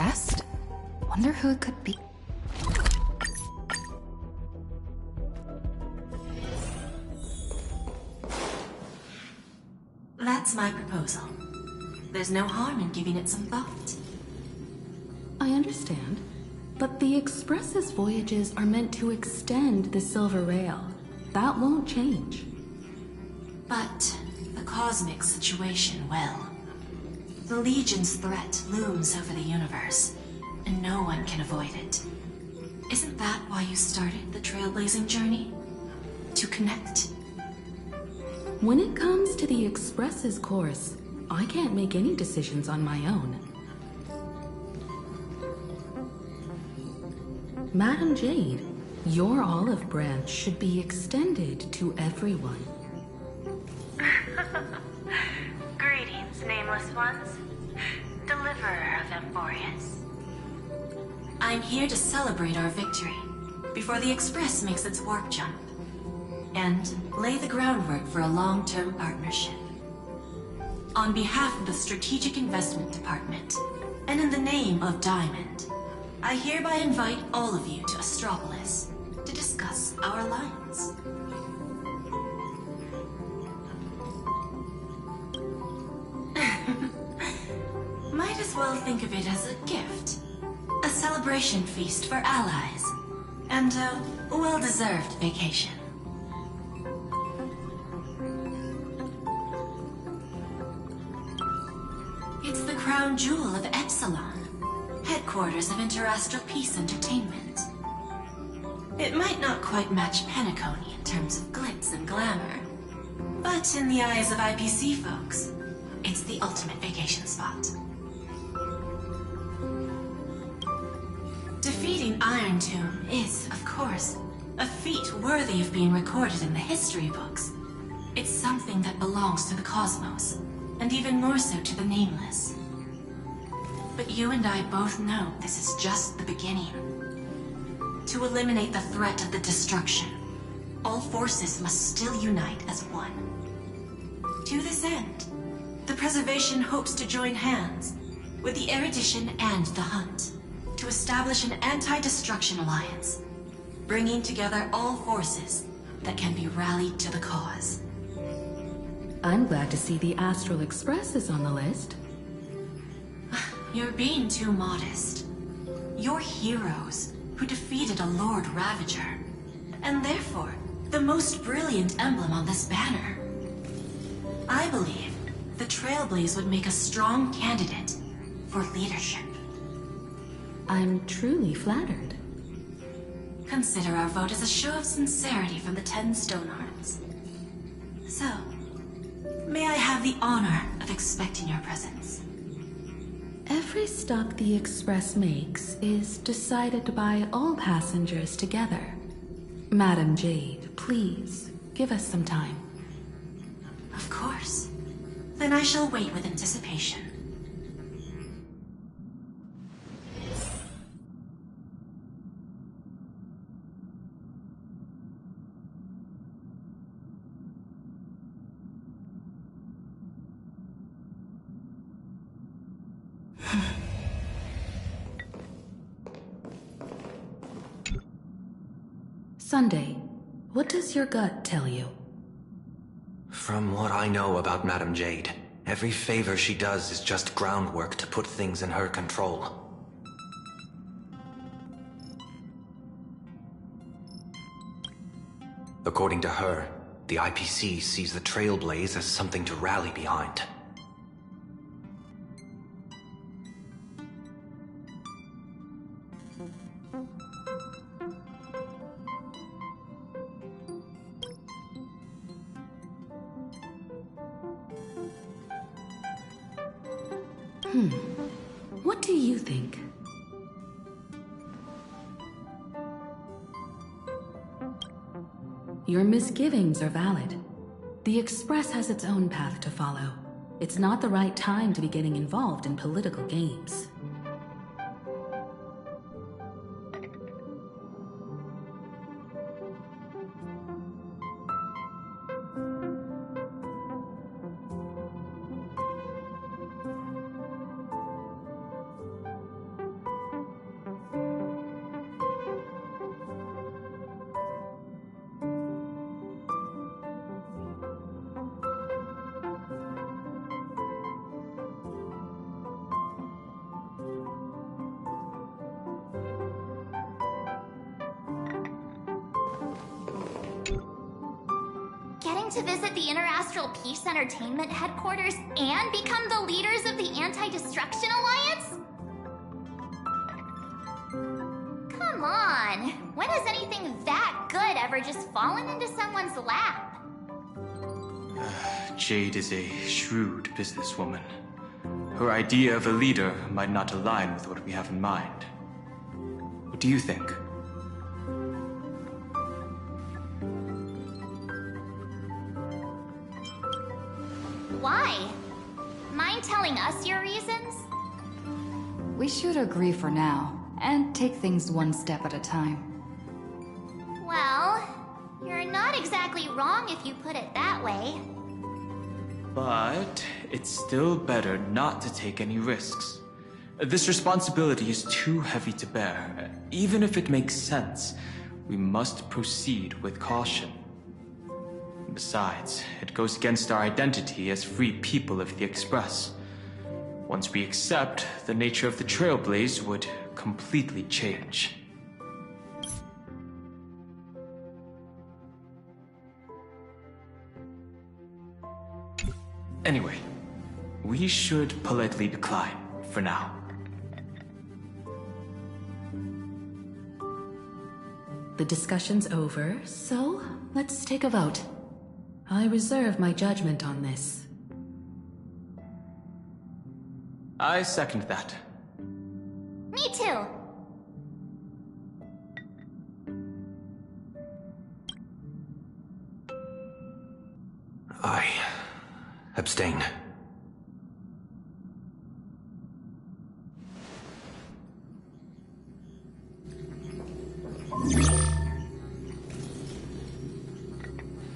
guest? Wonder who it could be. That's my proposal. There's no harm in giving it some thought. I understand, but the Express's voyages are meant to extend the Silver Rail. That won't change. But the cosmic situation will. The Legion's threat looms over the universe, and no one can avoid it. Isn't that why you started the trailblazing journey? To connect? When it comes to the Express's course, I can't make any decisions on my own. Madam Jade, your olive branch should be extended to everyone. Greetings, nameless ones. Deliverer of Emphorius. I'm here to celebrate our victory before the Express makes its warp jump, and lay the groundwork for a long-term partnership. On behalf of the Strategic Investment Department, and in the name of Diamond, I hereby invite all of you to Astropolis to discuss our alliance. Might as well think of it as a gift. A celebration feast for allies, and a well-deserved vacation. It's the crown jewel of Epsilon, headquarters of Interastral Peace Entertainment. It might not quite match Penacony in terms of glitz and glamour, but in the eyes of IPC folks, it's the ultimate vacation spot. Defeating Iron Tomb is, of course, a feat worthy of being recorded in the history books. It's something that belongs to the cosmos, and even more so to the Nameless. But you and I both know this is just the beginning. To eliminate the threat of the destruction, all forces must still unite as one. To this end, the Preservation hopes to join hands with the Erudition and the Hunt to establish an anti-destruction alliance, bringing together all forces that can be rallied to the cause. I'm glad to see the Astral Express is on the list. You're being too modest. You're heroes who defeated a Lord Ravager, and therefore the most brilliant emblem on this banner. I believe the Trailblaze would make a strong candidate for leadership. I'm truly flattered. Consider our vote as a show of sincerity from the 10 Stonearms. So, may I have the honor of expecting your presence? Every stop the Express makes is decided by all passengers together. Madam Jade, please, give us some time. Of course. Then I shall wait with anticipation. Sunday, what does your gut tell you? From what I know about Madam Jade, every favor she does is just groundwork to put things in her control. According to her, the IPC sees the Trailblaze as something to rally behind. What do you think? Your misgivings are valid. The Express has its own path to follow. It's not the right time to be getting involved in political games. Getting to visit the Interastral Peace Entertainment headquarters and become the leaders of the Anti-Destruction Alliance? Come on, when has anything that good ever just fallen into someone's lap? Jade is a shrewd businesswoman. Her idea of a leader might not align with what we have in mind. What do you think? Why? Mind telling us your reasons? We should agree for now, and take things one step at a time. Well, you're not exactly wrong if you put it that way. But it's still better not to take any risks. This responsibility is too heavy to bear. Even if it makes sense, we must proceed with caution. Besides, it goes against our identity as free people of the Express. Once we accept, the nature of the Trailblaze would completely change. Anyway, we should politely decline for now. The discussion's over, so let's take a vote. I reserve my judgment on this. I second that. Me too. I abstain.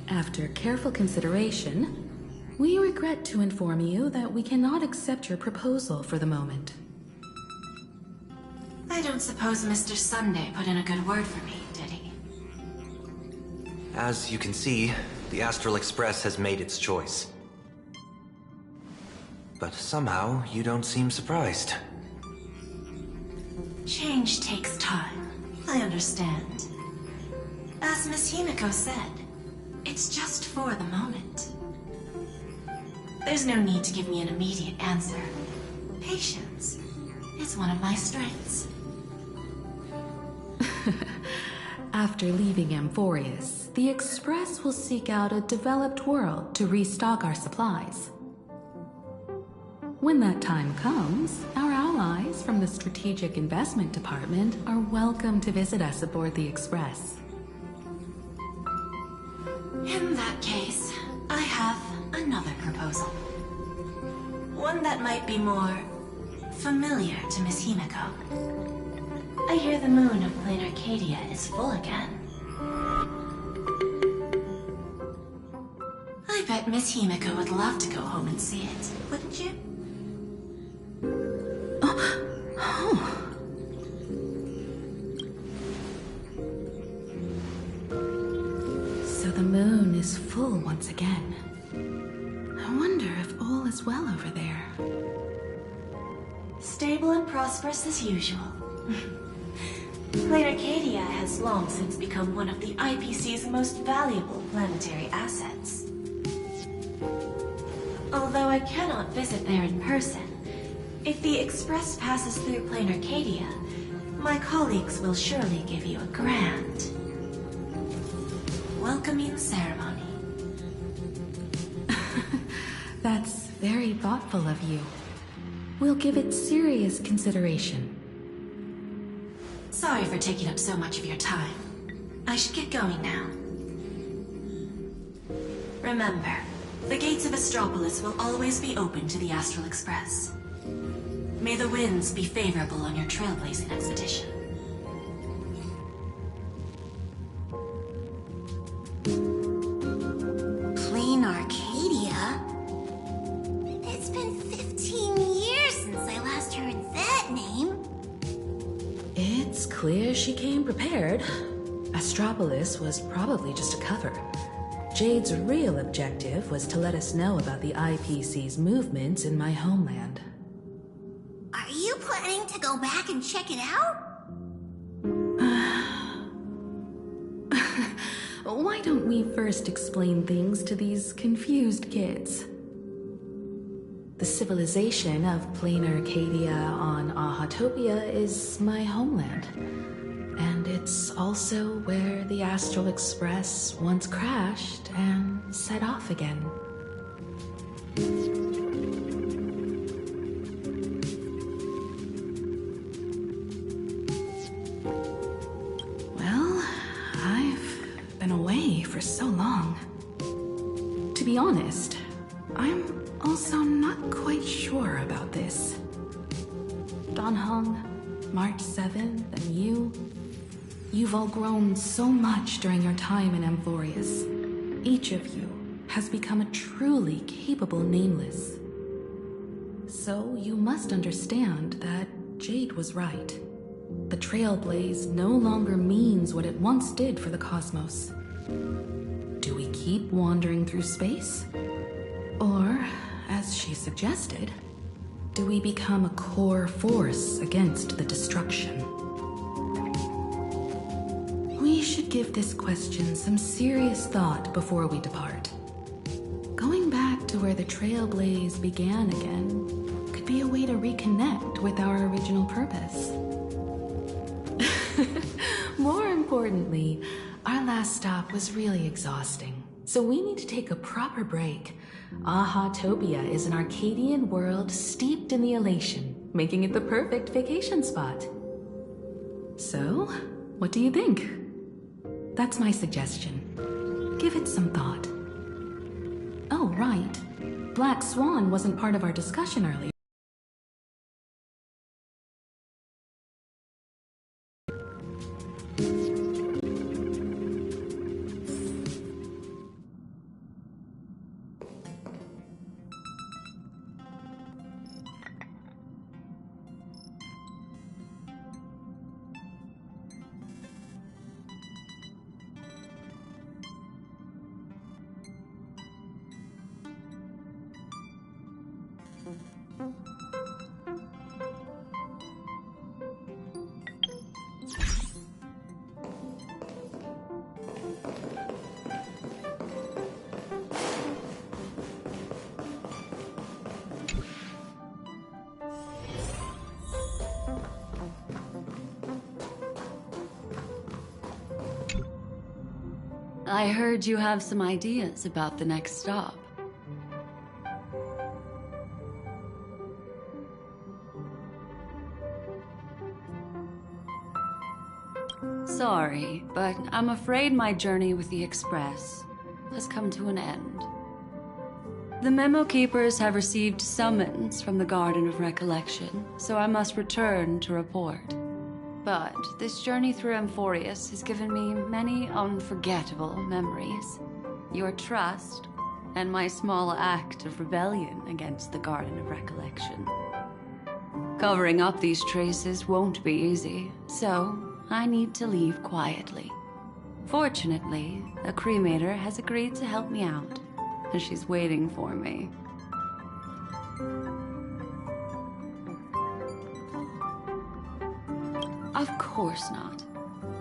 After careful consideration, we regret to inform you that we cannot accept your proposal for the moment. I don't suppose Mr. Sunday put in a good word for me, did he? As you can see, the Astral Express has made its choice. But somehow, you don't seem surprised. Change takes time. I understand. As Miss Himiko said, it's just for the moment. There's no need to give me an immediate answer. Patience is one of my strengths. After leaving Amphorius, the Express will seek out a developed world to restock our supplies. When that time comes, our allies from the Strategic Investment Department are welcome to visit us aboard the Express. In that case, I have another proposal. One that might be more familiar to Miss Himiko. I hear the moon of Plain Arcadia is full again. I bet Miss Himiko would love to go home and see it, wouldn't you? So the moon is full once again. I wonder if all is well over there. Stable and prosperous as usual. Plain Arcadia has long since become one of the IPC's most valuable planetary assets. Although I cannot visit there in person, if the Express passes through Plain Arcadia, my colleagues will surely give you a grand welcoming ceremony. That's very thoughtful of you. We'll give it serious consideration. Sorry for taking up so much of your time. I should get going now. Remember, the gates of Astropolis will always be open to the Astral Express. May the winds be favorable on your trailblazing expedition. Plain Arcadia? It's been 15 years since I last heard that name. It's clear she came prepared. Astropolis was probably just a cover. Jade's real objective was to let us know about the IPC's movements in my homeland. Are you planning to go back and check it out? why don't we first explain things to these confused kids? The civilization of plain Arcadia on Ahatopia is my homeland. And it's also where the Astral Express once crashed and set off again. Well, I've been away for so long. To be honest, I'm also not quite sure about this. Dan Heng, March 7th, and you've all grown so much during your time in Amphorius. Each of you has become a truly capable Nameless. So you must understand that Jade was right. The Trailblaze no longer means what it once did for the cosmos. Do we keep wandering through space? Or, as she suggested, do we become a core force against the destruction? We should give this question some serious thought before we depart. Going back to where the Trailblaze began again could be a way to reconnect with our original purpose. More importantly, our last stop was really exhausting, so we need to take a proper break. Ahatopia is an Arcadian world steeped in the elation, making it the perfect vacation spot. So, what do you think? That's my suggestion. Give it some thought. Oh, right. Black Swan wasn't part of our discussion earlier. I heard you have some ideas about the next stop. Sorry, but I'm afraid my journey with the Express has come to an end. The Memo Keepers have received summons from the Garden of Recollection, so I must return to report. But this journey through Amphorius has given me many unforgettable memories. Your trust, and my small act of rebellion against the Garden of Recollection. Covering up these traces won't be easy, so I need to leave quietly. Fortunately, a cremator has agreed to help me out, and she's waiting for me. Of course not.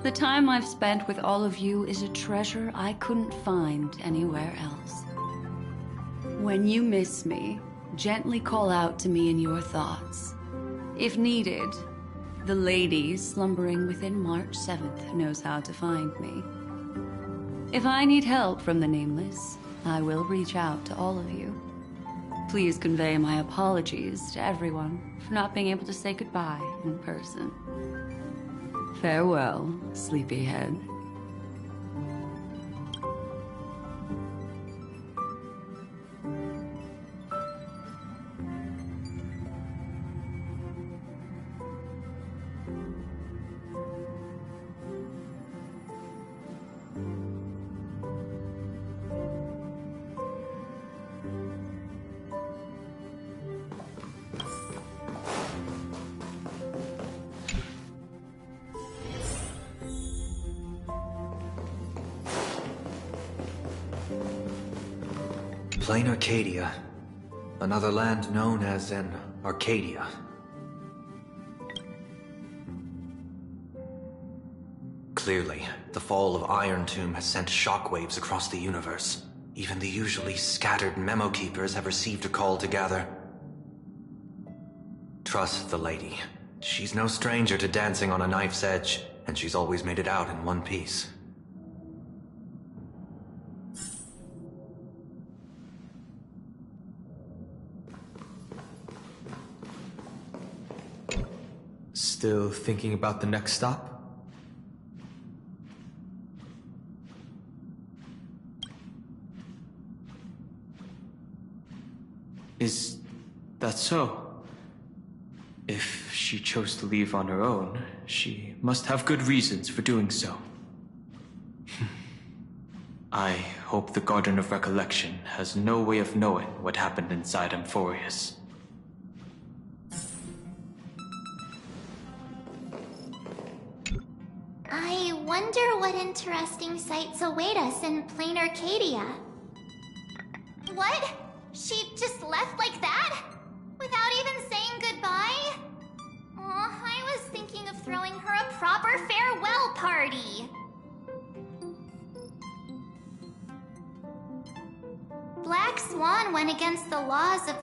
The time I've spent with all of you is a treasure I couldn't find anywhere else. When you miss me, gently call out to me in your thoughts. If needed, the lady slumbering within March 7th knows how to find me. If I need help from the Nameless, I will reach out to all of you. Please convey my apologies to everyone for not being able to say goodbye in person. Farewell, sleepyhead. Plain Arcadia. Another land known as an Arcadia. Clearly, the fall of Iron Tomb has sent shockwaves across the universe. Even the usually scattered memo keepers have received a call to gather. Trust the lady. She's no stranger to dancing on a knife's edge, and she's always made it out in one piece. Still thinking about the next stop? Is that so? If she chose to leave on her own, she must have good reasons for doing so. I hope the Garden of Recollection has no way of knowing what happened inside Amphorius. I wonder what interesting sights await us in plain Arcadia. What? She just left like that? Without even saying goodbye? Aw, I was thinking of throwing her a proper farewell party. Black Swan went against the laws of